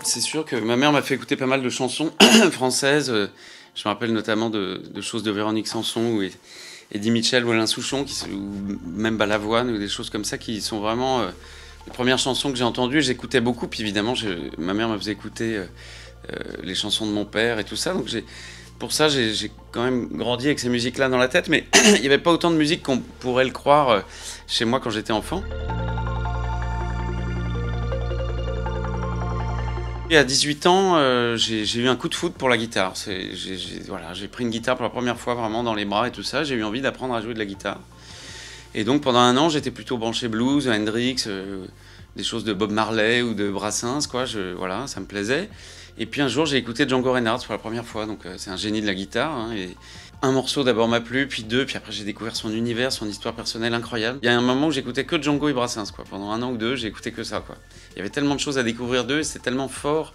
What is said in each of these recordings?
C'est sûr que ma mère m'a fait écouter pas mal de chansons françaises. Je me rappelle notamment de choses de Véronique Sanson ou Eddie Mitchell ou Alain Souchon, ou même Balavoine, ou des choses comme ça qui sont vraiment les premières chansons que j'ai entendues. J'écoutais beaucoup, puis évidemment, ma mère me faisait écouter les chansons de mon père et tout ça. Donc pour ça, j'ai quand même grandi avec ces musiques-là dans la tête, mais il n'y avait pas autant de musique qu'on pourrait le croire chez moi quand j'étais enfant. Et à 18 ans, j'ai eu un coup de foudre pour la guitare. Voilà, j'ai pris une guitare pour la première fois vraiment dans les bras et tout ça. J'ai eu envie d'apprendre à jouer de la guitare. Et donc pendant un an, j'étais plutôt branché blues, Hendrix, des choses de Bob Marley ou de Brassens, quoi. Voilà, ça me plaisait. Et puis un jour, j'ai écouté Django Reinhardt pour la première fois. Donc c'est un génie de la guitare, hein, et un morceau d'abord m'a plu, puis deux, puis après j'ai découvert son univers, son histoire personnelle incroyable. Il y a un moment où j'écoutais que Django et Brassens, quoi. Pendant un an ou deux, j'ai écouté que ça, quoi. Il y avait tellement de choses à découvrir d'eux, c'était tellement fort,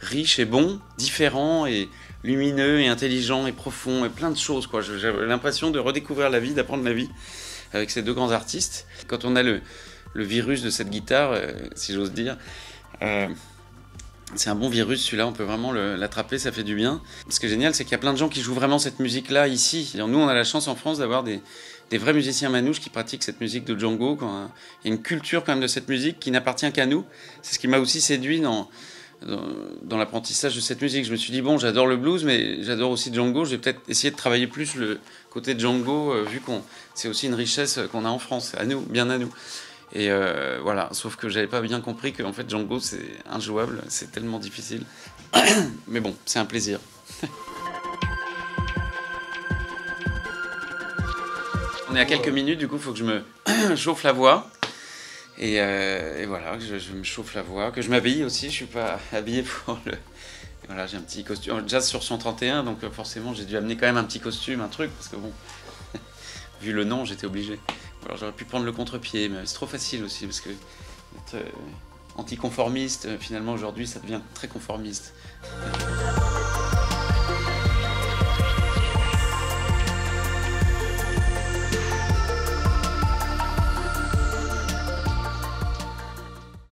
riche et bon, différent et lumineux et intelligent et profond et plein de choses, quoi. J'avais l'impression de redécouvrir la vie, d'apprendre la vie avec ces deux grands artistes. Quand on a le virus de cette guitare, si j'ose dire, c'est un bon virus, celui-là, on peut vraiment l'attraper, ça fait du bien. Ce qui est génial, c'est qu'il y a plein de gens qui jouent vraiment cette musique-là ici. Alors, nous, on a la chance en France d'avoir des vrais musiciens manouches qui pratiquent cette musique de Django. Il y a une culture quand même de cette musique qui n'appartient qu'à nous. C'est ce qui m'a aussi séduit dans l'apprentissage de cette musique. Je me suis dit, bon, j'adore le blues, mais j'adore aussi Django. Je vais peut-être essayer de travailler plus le côté de Django, vu que c'est aussi une richesse qu'on a en France, à nous, bien à nous. Et voilà, sauf que j'avais pas bien compris que en fait Django c'est injouable, c'est tellement difficile. Mais bon, c'est un plaisir. On est à quelques minutes, du coup il faut que je me chauffe la voix. Et voilà, que je me chauffe la voix, que je m'habille aussi, je suis pas habillé pour le... Voilà, j'ai un petit costume, jazz sur 131, donc forcément j'ai dû amener quand même un petit costume, un truc, parce que bon, vu le nom, j'étais obligé. Alors j'aurais pu prendre le contre-pied, mais c'est trop facile aussi, parce que être anticonformiste, finalement aujourd'hui, ça devient très conformiste.